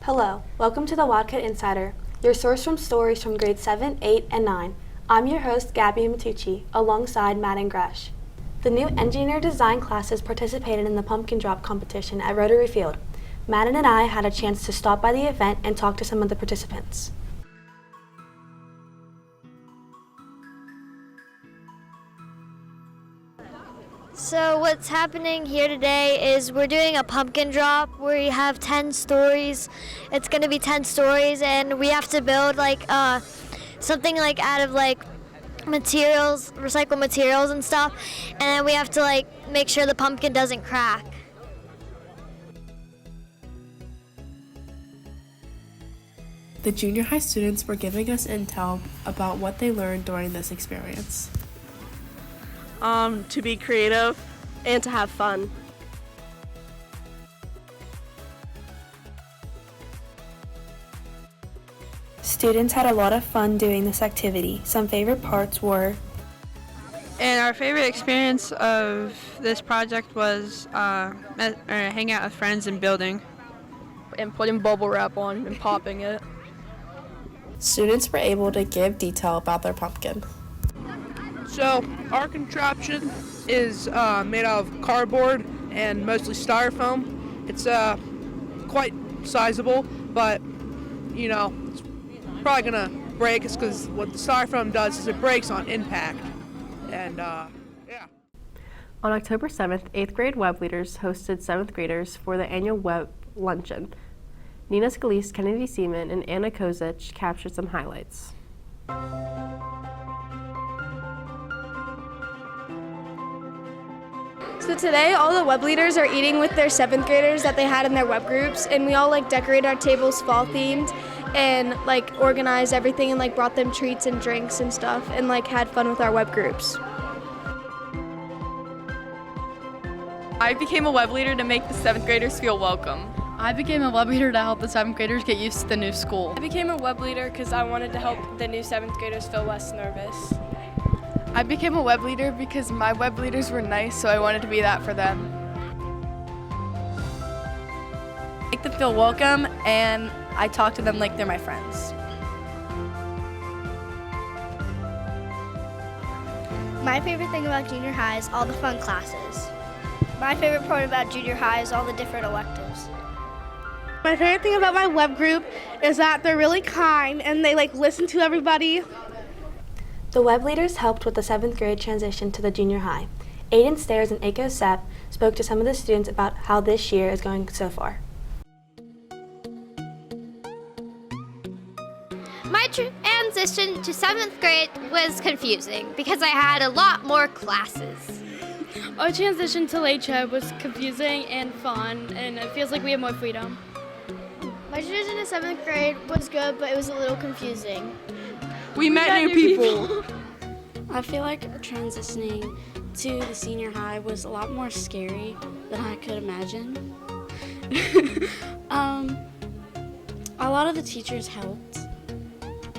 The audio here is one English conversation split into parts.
Hello, welcome to the Wildcat Insider, your source from stories from grades 7, 8, and 9. I'm your host, Gabby Matucci, alongside Matt and Gresh. The new engineer design classes participated in the pumpkin drop competition at Rotary Field. Madden and I had a chance to stop by the event and talk to some of the participants. So what's happening here today is we're doing a pumpkin drop where we have 10 stories. It's going to be 10 stories and we have to build something out of materials, recycled materials and stuff. And then we have to make sure the pumpkin doesn't crack. The junior high students were giving us intel about what they learned during this experience. To be creative and to have fun. Students had a lot of fun doing this activity. Some favorite parts were, and our favorite experience of this project was hanging out with friends and building. And putting bubble wrap on and popping it. Students were able to give detail about their pumpkin. So our contraption is made out of cardboard and mostly styrofoam. It's quite sizable, but it's probably gonna break. It's because what the styrofoam does is it breaks on impact. And yeah. On October 7th, 8th grade web leaders hosted 7th graders for the annual web luncheon. Nina Scalise, Kennedy Seaman, and Anna Kozic captured some highlights. So today, all the web leaders are eating with their 7th graders that they had in their web groups, and we all decorated our tables fall themed and organized everything and brought them treats and drinks and stuff and had fun with our web groups. I became a web leader to make the 7th graders feel welcome. I became a web leader to help the 7th graders get used to the new school. I became a web leader because I wanted to help the new 7th graders feel less nervous. I became a web leader because my web leaders were nice, so I wanted to be that for them. Make them feel welcome, and I talk to them like they're my friends. My favorite thing about junior high is all the fun classes. My favorite part about junior high is all the different electives. My favorite thing about my web group is that they're really kind and they listen to everybody. The web leaders helped with the 7th grade transition to the junior high. Aiden Stairs and Aiko Sepp spoke to some of the students about how this year is going so far. My transition to 7th grade was confusing because I had a lot more classes. Our transition to Latrobe was confusing and fun, and it feels like we have more freedom. My transition to 7th grade was good, but it was a little confusing. We met new people. I feel like transitioning to the senior high was a lot more scary than I could imagine. A lot of the teachers helped.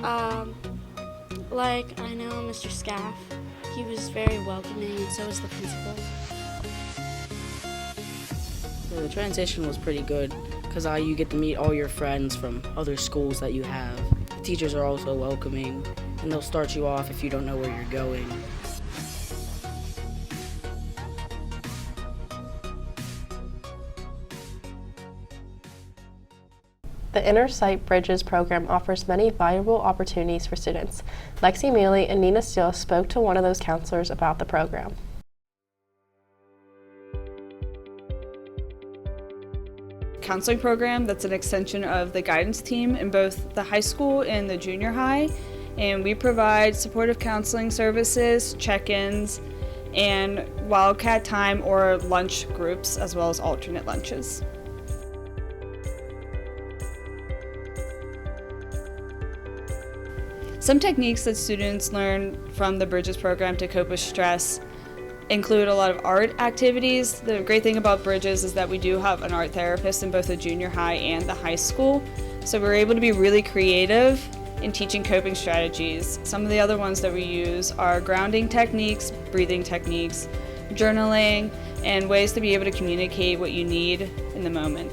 I know Mr. Scaff, he was very welcoming, and so was the principal. The transition was pretty good because you get to meet all your friends from other schools that you have. The teachers are also welcoming, and they'll start you off if you don't know where you're going. The Inner Sight Bridges program offers many valuable opportunities for students. Lexi Mealy and Nina Steele spoke to one of those counselors about the program. Counseling program that's an extension of the guidance team in both the high school and the junior high, and we provide supportive counseling services, check-ins, and Wildcat time or lunch groups, as well as alternate lunches. Some techniques that students learn from the Bridges program to cope with stress include a lot of art activities. The great thing about Bridges is that we do have an art therapist in both the junior high and the high school, so we're able to be really creative in teaching coping strategies. Some of the other ones that we use are grounding techniques, breathing techniques, journaling, and ways to be able to communicate what you need in the moment.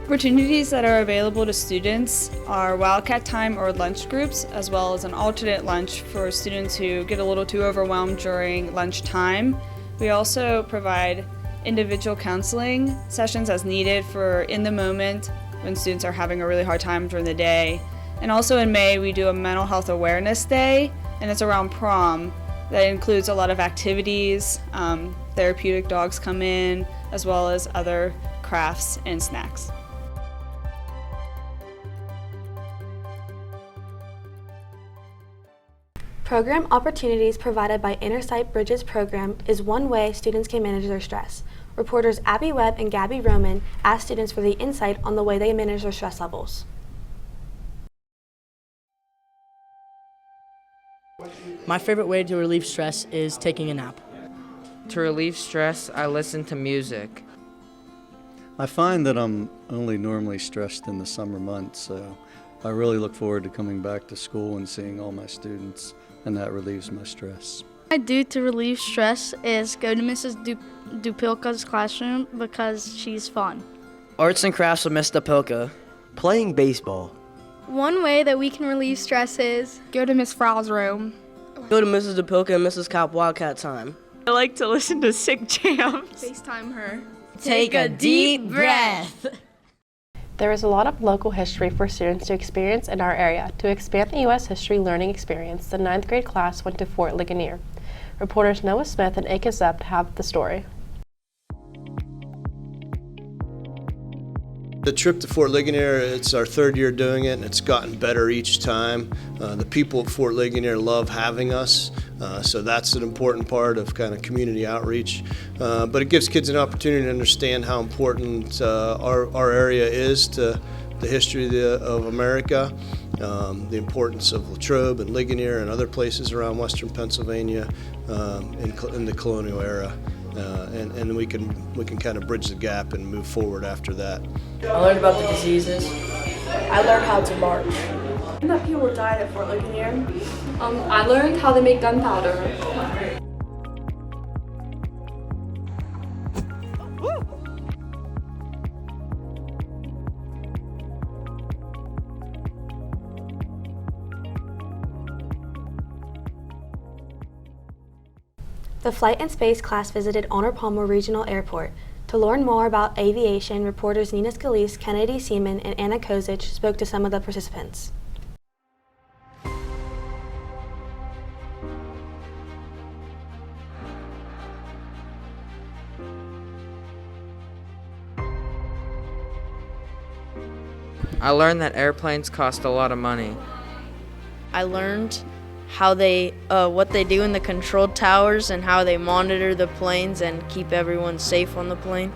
Opportunities that are available to students are Wildcat time or lunch groups, as well as an alternate lunch for students who get a little too overwhelmed during lunchtime. We also provide individual counseling sessions as needed for in the moment when students are having a really hard time during the day. And also in May, we do a mental health awareness day, and it's around prom. That includes a lot of activities, therapeutic dogs come in, as well as other crafts and snacks. Program opportunities provided by Intersight Bridges program is one way students can manage their stress. Reporters Abby Webb and Gabby Roman asked students for the insight on the way they manage their stress levels. My favorite way to relieve stress is taking a nap. To relieve stress, I listen to music. I find that I'm only normally stressed in the summer months, so I really look forward to coming back to school and seeing all my students, and that relieves my stress. What I do to relieve stress is go to Mrs. Dupilka's classroom because she's fun. Arts and crafts with Miss Dupilka. Playing baseball. One way that we can relieve stress is go to Miss Frau's room. Go to Mrs. Dupilka and Mrs. Cobb Wildcat time. I like to listen to sick jams. FaceTime her. Take a deep breath. There is a lot of local history for students to experience in our area. To expand the U.S. history learning experience, the 9th grade class went to Fort Ligonier. Reporters Noah Smith and Aka Zept have the story. The trip to Fort Ligonier, it's our third year doing it, and it's gotten better each time. The people at Fort Ligonier love having us, so that's an important part of kind of community outreach. But it gives kids an opportunity to understand how important our area is to the history of America, the importance of Latrobe and Ligonier and other places around western Pennsylvania in the colonial era. And we can kind of bridge the gap and move forward after that. I learned about the diseases. I learned how to march. And that people died at Fort Ligonier. I learned how to make gunpowder. The Flight and Space class visited Arnold Palmer Regional Airport. To learn more about aviation, reporters Nina Scalise, Kennedy Seaman, and Anna Kozic spoke to some of the participants. I learned that airplanes cost a lot of money. I learned how what they do in the control towers and how they monitor the planes and keep everyone safe on the plane.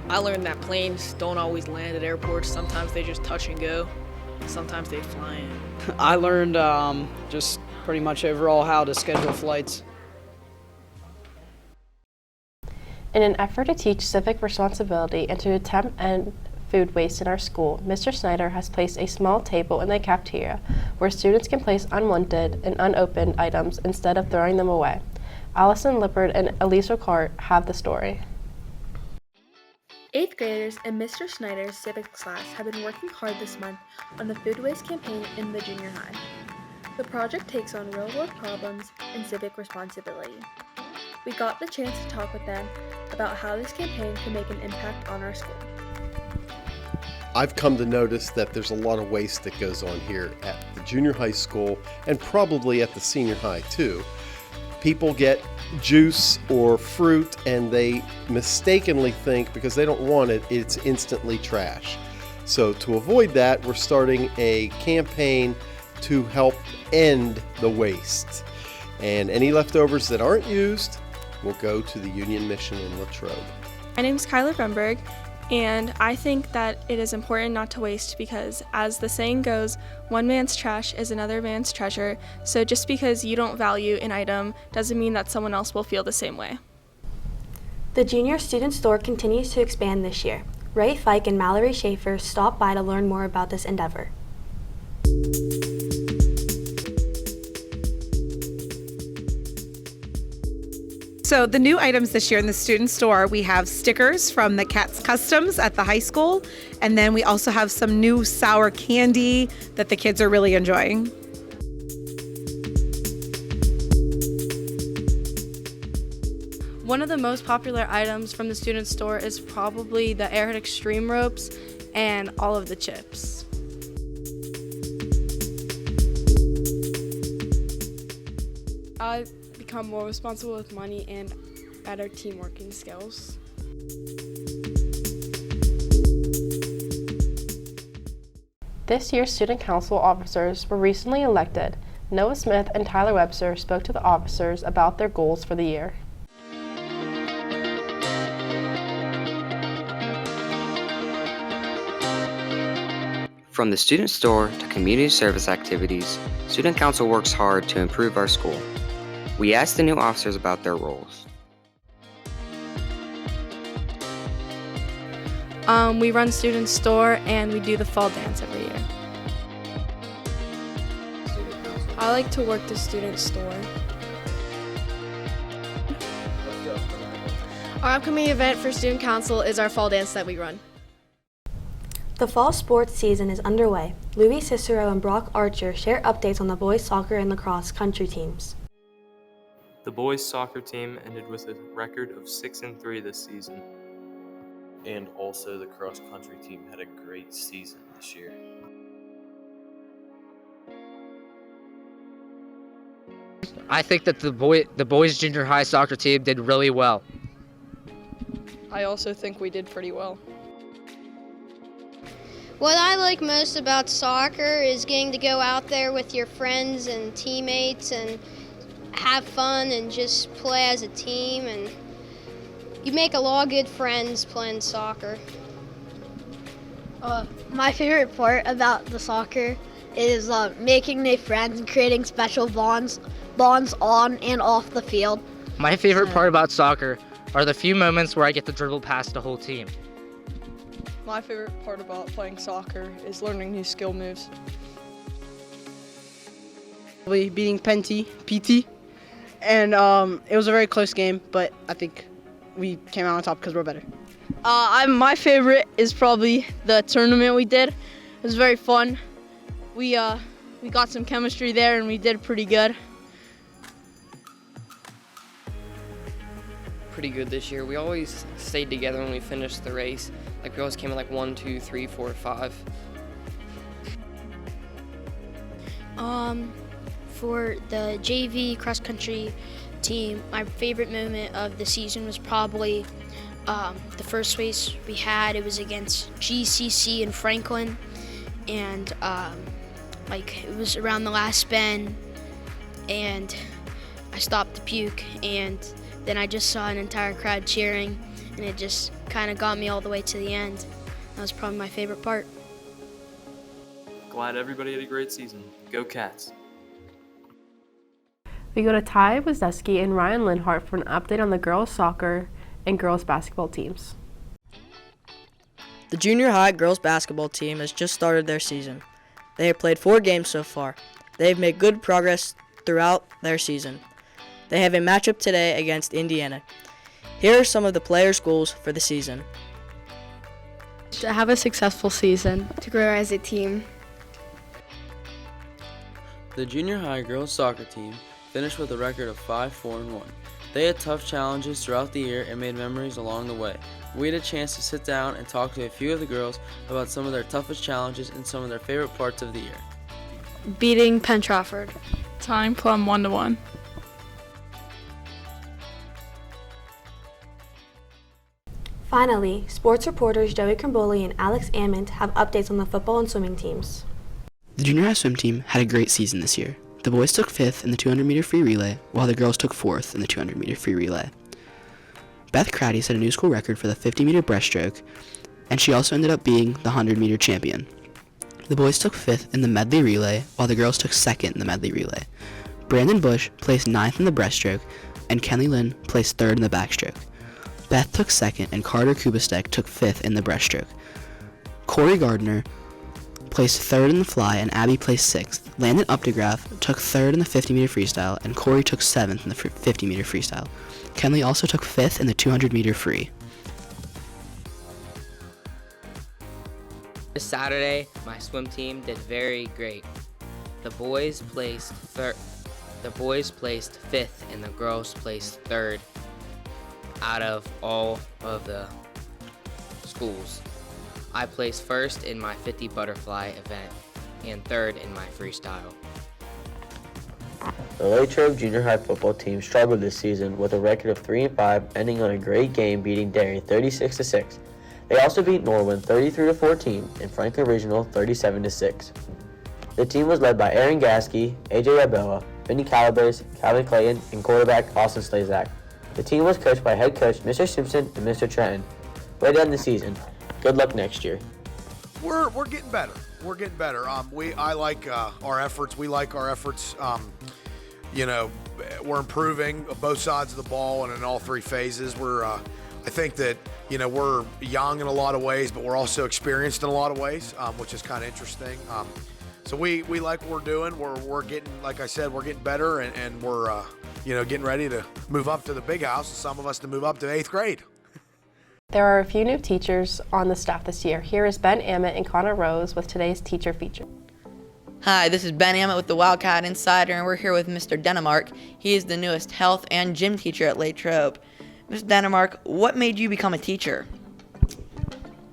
I learned that planes don't always land at airports. Sometimes they just touch and go. Sometimes they fly in. I learned just pretty much overall how to schedule flights. In an effort to teach civic responsibility and to attempt end food waste in our school, Mr. Snyder has placed a small table in the cafeteria where students can place unwanted and unopened items instead of throwing them away. Allison Lippard and Elise Ricard have the story. 8th graders in Mr. Snyder's civics class have been working hard this month on the food waste campaign in the junior high. The project takes on real-world problems and civic responsibility. We got the chance to talk with them about how this campaign can make an impact on our school. I've come to notice that there's a lot of waste that goes on here at the junior high school and probably at the senior high too. People get juice or fruit and they mistakenly think because they don't want it, it's instantly trash. So to avoid that, we're starting a campaign to help end the waste. And any leftovers that aren't used will go to the Union Mission in Latrobe. My name is Kyla Grunberg. And I think that it is important not to waste because, as the saying goes, one man's trash is another man's treasure. So just because you don't value an item doesn't mean that someone else will feel the same way. The Junior Student Store continues to expand this year. Ray Fike and Mallory Schaefer stopped by to learn more about this endeavor. So the new items this year in the student store, we have stickers from the Cats Customs at the high school, and then we also have some new sour candy that the kids are really enjoying. One of the most popular items from the student store is probably the Airhead Extreme ropes and all of the chips. I've become more responsible with money and better teamworking skills. This year's student council officers were recently elected. Noah Smith and Tyler Webster spoke to the officers about their goals for the year. From the student store to community service activities, Student Council works hard to improve our school. We asked the new officers about their roles. We run student store and we do the fall dance every year. I like to work the student store. Our upcoming event for student council is our fall dance that we run. The fall sports season is underway. Louis Cicero and Brock Archer share updates on the boys soccer and lacrosse country teams. The boys soccer team ended with a record of 6-3 this season. And also the cross country team had a great season this year. I think that the boys junior high soccer team did really well. I also think we did pretty well. What I like most about soccer is getting to go out there with your friends and teammates and have fun and just play as a team, and you make a lot of good friends playing soccer. My favorite part about the soccer is making new friends and creating special bonds on and off the field. My favorite part about soccer are the few moments where I get to dribble past the whole team. My favorite part about playing soccer is learning new skill moves. We beating PT, and it was a very close game, but I think we came out on top because we're better. My favorite is probably the tournament we did. It was very fun. We got some chemistry there and we did pretty good. Pretty good this year. We always stayed together when we finished the race. Like we always came in like 1, 2, 3, 4, 5. For the JV cross country team, my favorite moment of the season was probably the first race we had. It was against GCC in Franklin, and it was around the last bend, and I stopped to puke, and then I just saw an entire crowd cheering, and it just kind of got me all the way to the end. That was probably my favorite part. Glad everybody had a great season. Go Cats! We go to Ty Wisniewski and Ryan Linhart for an update on the girls soccer and girls basketball teams. The junior high girls basketball team has just started their season. They have played 4 games so far. They have made good progress throughout their season. They have a matchup today against Indiana. Here are some of the players' goals for the season. To have a successful season. To grow as a team. The junior high girls soccer team finished with a record of 5-4-1. They had tough challenges throughout the year and made memories along the way. We had a chance to sit down and talk to a few of the girls about some of their toughest challenges and some of their favorite parts of the year. Beating Penn Trafford. Tying Plum 1-1. Finally, sports reporters Joey Crimboli and Alex Ament have updates on the football and swimming teams. The junior high swim team had a great season this year. The boys took 5th in the 200-meter free relay, while the girls took 4th in the 200-meter free relay. Beth Crowdy set a new school record for the 50-meter breaststroke, and she also ended up being the 100-meter champion. The boys took 5th in the medley relay, while the girls took 2nd in the medley relay. Brandon Bush placed 9th in the breaststroke, and Kenley Lynn placed 3rd in the backstroke. Beth took 2nd, and Carter Kubistek took 5th in the breaststroke. Corey Gardner placed 3rd in the fly and Abby placed 6th. Landon Updegraff took 3rd in the 50-meter freestyle and Corey took 7th in the 50-meter freestyle. Kenley also took 5th in the 200-meter free. This Saturday, my swim team did very great. The boys placed 5th and the girls placed 3rd out of all of the schools. I placed 1st in my 50 butterfly event and 3rd in my freestyle. The Latrobe Junior High football team struggled this season with a record of 3-5, ending on a great game beating Derry 36-6. They also beat Norwin 33-14 and Franklin Regional 37-6. The team was led by Aaron Gaskey, AJ Abella, Vinny Calabrese, Calvin Clayton, and quarterback Austin Slazak. The team was coached by head coach Mr. Simpson and Mr. Trenton. Way to end the season. Good luck next year. We're getting better. We're getting better. I like our efforts. We like our efforts. We're improving both sides of the ball and in all three phases. I think that we're young in a lot of ways, but we're also experienced in a lot of ways, which is kind of interesting. So we like what we're doing. We're getting, like I said, we're getting better, and we're getting ready to move up to the big house. Some of us to move up to 8th grade. There are a few new teachers on the staff this year. Here is Ben Ammett and Connor Rose with today's teacher feature. Hi, this is Ben Ammett with the Wildcat Insider, and we're here with Mr. Denemark. He is the newest health and gym teacher at Latrobe. Mr. Denemark, what made you become a teacher?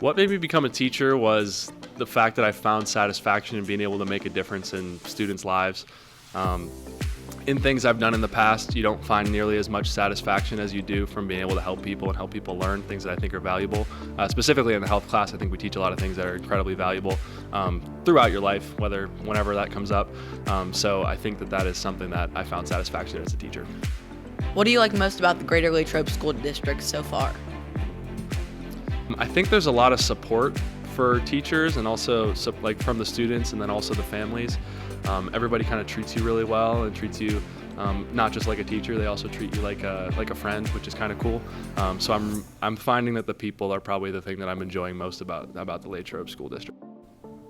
What made me become a teacher was the fact that I found satisfaction in being able to make a difference in students' lives. In things I've done in the past, you don't find nearly as much satisfaction as you do from being able to help people and help people learn things that I think are valuable. Specifically in the health class, I think we teach a lot of things that are incredibly valuable throughout your life, whenever that comes up. So I think that is something that I found satisfaction in as a teacher. What do you like most about the Greater Latrobe School District so far? I think there's a lot of support for teachers and also from the students and then also the families. Everybody kind of treats you really well and treats you not just like a teacher, they also treat you like a friend, which is kind of cool. So I'm finding that the people are probably the thing that I'm enjoying most about the Latrobe School District.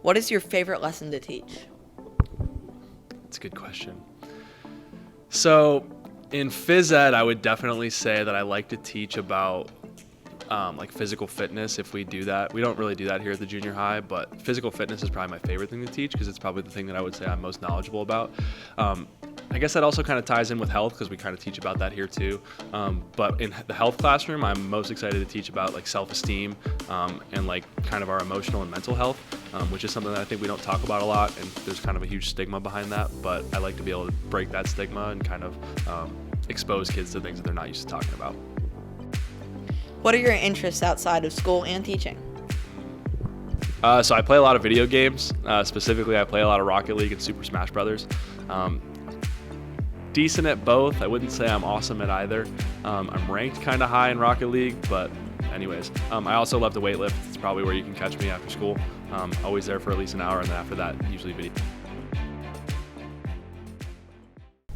What is your favorite lesson to teach? That's a good question. So in phys ed, I would definitely say that I like to teach about physical fitness. If we do that, we don't really do that here at the junior high, but physical fitness is probably my favorite thing to teach because it's probably the thing that I would say I'm most knowledgeable about. I guess that also kind of ties in with health because we kind of teach about that here too. But in the health classroom, I'm most excited to teach about self-esteem and kind of our emotional and mental health, which is something that I think we don't talk about a lot, and there's kind of a huge stigma behind that. But I like to be able to break that stigma and kind of expose kids to things that they're not used to talking about. What are your interests outside of school and teaching? So I play a lot of video games. Specifically, I play a lot of Rocket League and Super Smash Brothers. Decent at both. I wouldn't say I'm awesome at either. I'm ranked kind of high in Rocket League, but anyways. I also love to weightlift. It's probably where you can catch me after school. Always there for at least an hour, and then after that, usually video.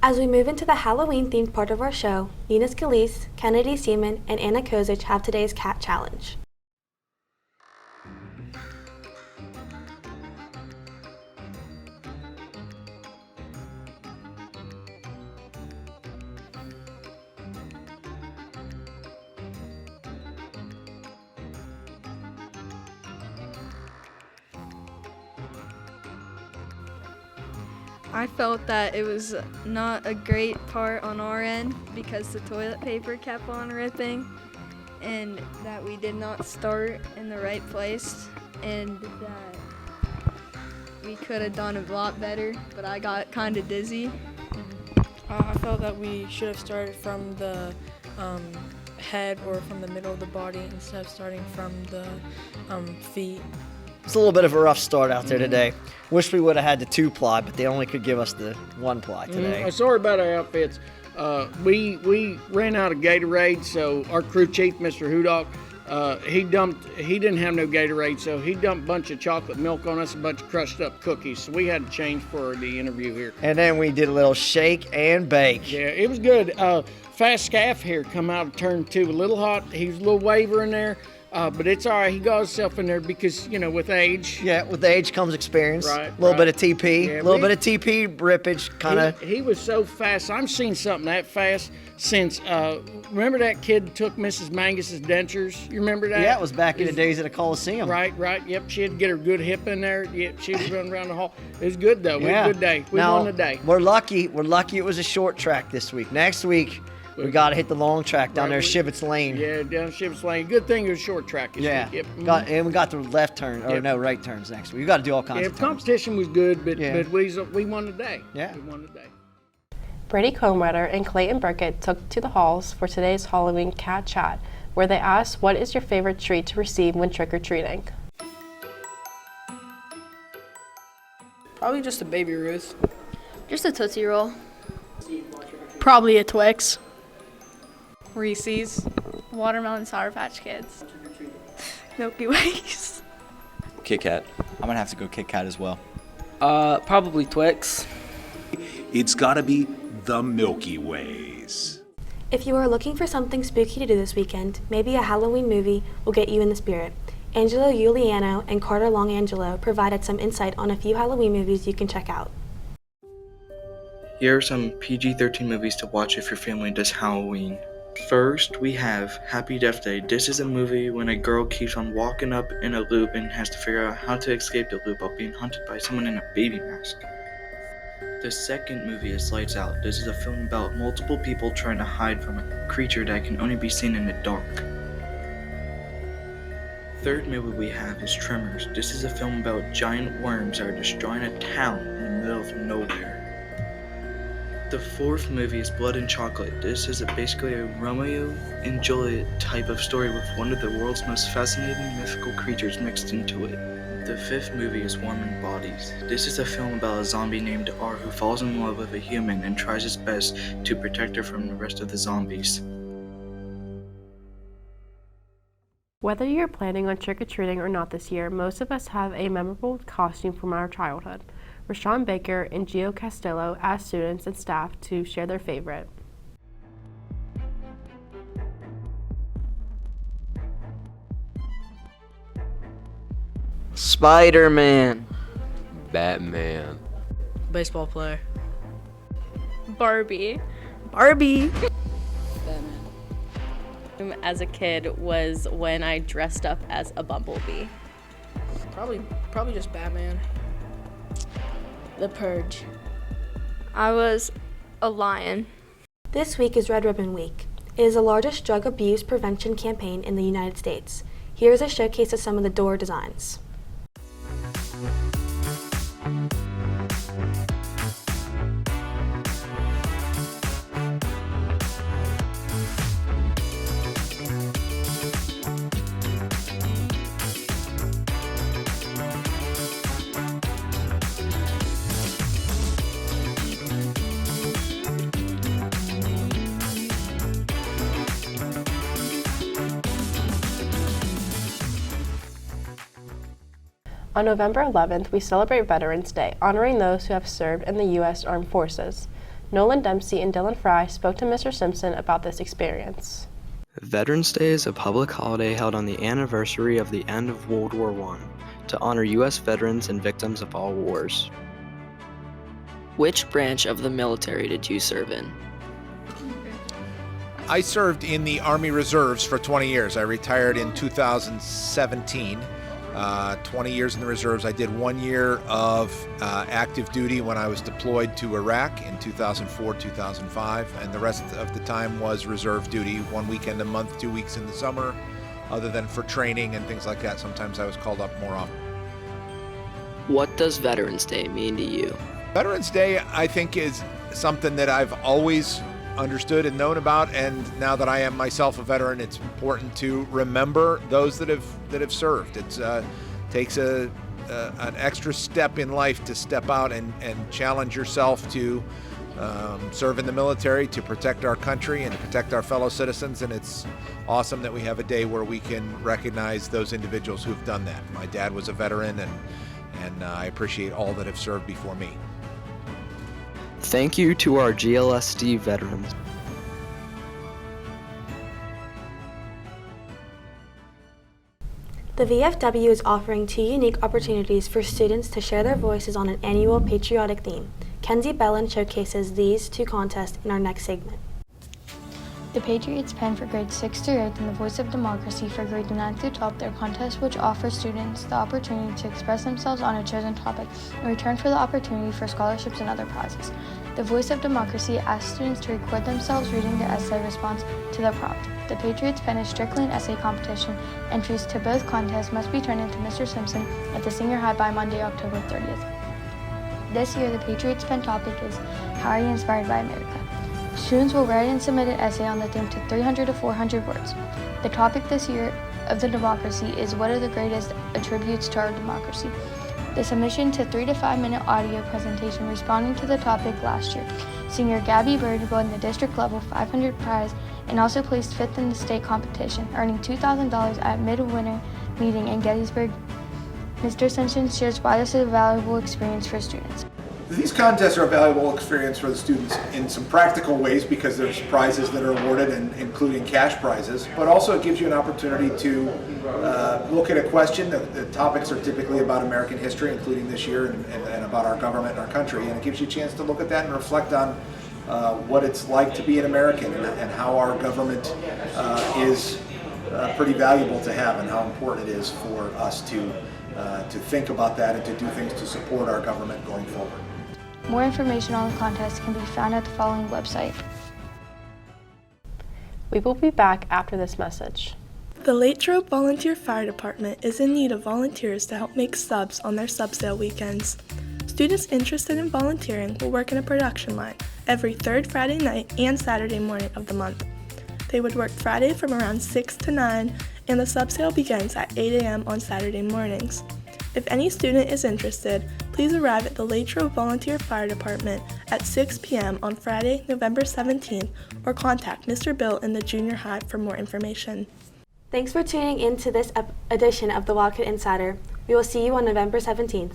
As we move into the Halloween-themed part of our show, Nina Scalise, Kennedy Seaman, and Anna Kozic have today's Cat Challenge. I felt that it was not a great part on our end because the toilet paper kept on ripping and that we did not start in the right place and that we could have done a lot better, but I got kind of dizzy. I felt that we should have started from the head or from the middle of the body instead of starting from the feet. It's a little bit of a rough start out there today. Wish we would have had the 2-ply, but they only could give us the 1-ply today. Sorry about our outfits. We ran out of Gatorade, so our crew chief, Mr. Hudock, he didn't have no Gatorade, so he dumped a bunch of chocolate milk on us, a bunch of crushed up cookies. So we had to change for the interview here. And then we did a little shake and bake. Yeah, it was good. Fast Scaff here come out of turn 2, a little hot. He was a little wavering there. But it's all right. He got himself in there because, with age. Yeah, with age comes experience. Right. A little bit of TP. Yeah, A little bit of TP, rippage, kind of. He was so fast. I've seen something that fast since, remember that kid took Mrs. Mangus's dentures? You remember that? Yeah, it was back in the days of the Coliseum. Right. Yep, she had to get her good hip in there. Yep, she was running around the hall. It was good, though. We had a good day. We won the day. We're lucky it was a short track this week. Next week, we got to hit the long track down there, Shivets Lane. Yeah, down Shivets Lane. Good thing it was short track this week. Yep. And we got the left turn, right turns next week. We got to do all kinds of turns. Competition was good, but we won the day. Yeah. We won the day. Brady Comrider and Clayton Burkett took to the halls for today's Halloween Cat Chat, where they asked, what is your favorite treat to receive when trick-or-treating? Probably just a Baby Ruth. Just a Tootsie Roll. Probably a Twix. Reese's. Watermelon Sour Patch Kids. Milky Ways. Kit Kat. I'm gonna have to go Kit Kat as well. Probably Twix. It's gotta be the Milky Ways. If you are looking for something spooky to do this weekend, maybe a Halloween movie will get you in the spirit. Angelo Giuliano and Carter Longangelo provided some insight on a few Halloween movies you can check out. Here are some PG-13 movies to watch if your family does Halloween. First, we have Happy Death Day. This is a movie when a girl keeps on walking up in a loop and has to figure out how to escape the loop while being hunted by someone in a baby mask. The second movie is Lights Out. This is a film about multiple people trying to hide from a creature that can only be seen in the dark. Third movie we have is Tremors. This is a film about giant worms that are destroying a town in the middle of nowhere. The fourth movie is Blood and Chocolate. This is basically a Romeo and Juliet type of story with one of the world's most fascinating mythical creatures mixed into it. The fifth movie is Warm Bodies. This is a film about a zombie named R who falls in love with a human and tries his best to protect her from the rest of the zombies. Whether you're planning on trick-or-treating or not this year, most of us have a memorable costume from our childhood. Rashawn Baker and Gio Castillo asked students and staff to share their favorite. Spider-Man. Batman. Baseball player. Barbie. Barbie. As a kid was when I dressed up as a bumblebee. Probably just Batman. The Purge. I was a lion. This week is Red Ribbon Week. It is the largest drug abuse prevention campaign in the United States. Here is a showcase of some of the door designs. On November 11th, we celebrate Veterans Day, honoring those who have served in the U.S. Armed Forces. Nolan Dempsey and Dylan Fry spoke to Mr. Simpson about this experience. Veterans Day is a public holiday held on the anniversary of the end of World War I to honor U.S. veterans and victims of all wars. Which branch of the military did you serve in? I served in the Army Reserves for 20 years. I retired in 2017. 20 years in the reserves. I did 1 year of active duty when I was deployed to Iraq in 2004, 2005, and the rest of the time was reserve duty, 1 weekend a month, 2 weeks in the summer, other than for training and things like that. Sometimes I was called up more often. What does Veterans Day mean to you? Veterans Day, I think, is something that I've always understood and known about, and now that I am myself a veteran, it's important to remember those that have served. It takes an extra step in life to step out and challenge yourself to serve in the military, to protect our country and to protect our fellow citizens, and it's awesome that we have a day where we can recognize those individuals who've done that. My dad was a veteran, and I appreciate all that have served before me. Thank you to our GLSD veterans. The VFW is offering 2 unique opportunities for students to share their voices on an annual patriotic theme. Kenzie Bellin showcases these 2 contests in our next segment. The Patriots pen for grades 6 through 8 and the Voice of Democracy for grades 9 through 12 their contest which offers students the opportunity to express themselves on a chosen topic in return for the opportunity for scholarships and other prizes. The Voice of Democracy asks students to record themselves reading their essay response to the prompt. The Patriots pen is strictly an essay competition. Entries to both contests must be turned into Mr. Simpson at the senior high by Monday, October 30th. This year, the Patriots pen topic is How Are You Inspired by America? Students will write and submit an essay on the theme to 300 to 400 words. The topic this year of the democracy is What are the greatest attributes to our democracy? The submission to 3 to 5 minute audio presentation responding to the topic last year. Senior Gabby Bird won the district level 500 prize and also placed 5th in the state competition, earning $2,000 at midwinter meeting in Gettysburg. Mr. Simpson shares why this is a valuable experience for students. These contests are a valuable experience for the students in some practical ways because there's prizes that are awarded, and including cash prizes, but also it gives you an opportunity to look at a question. The topics are typically about American history, including this year, and about our government and our country, and it gives you a chance to look at that and reflect on what it's like to be an American and how our government is pretty valuable to have and how important it is for us to think about that and to do things to support our government going forward. More information on the contest can be found at the following website. We will be back after this message. The Latrobe Volunteer Fire Department is in need of volunteers to help make subs on their sub sale weekends. Students interested in volunteering will work in a production line every 3rd Friday night and Saturday morning of the month. They would work Friday from around 6 to 9, and the sub sale begins at 8 a.m. on Saturday mornings. If any student is interested, please arrive at the Latrobe Volunteer Fire Department at 6 p.m. on Friday, November 17th, or contact Mr. Bill in the junior high for more information. Thanks for tuning in to this edition of the Wildcat Insider. We will see you on November 17th.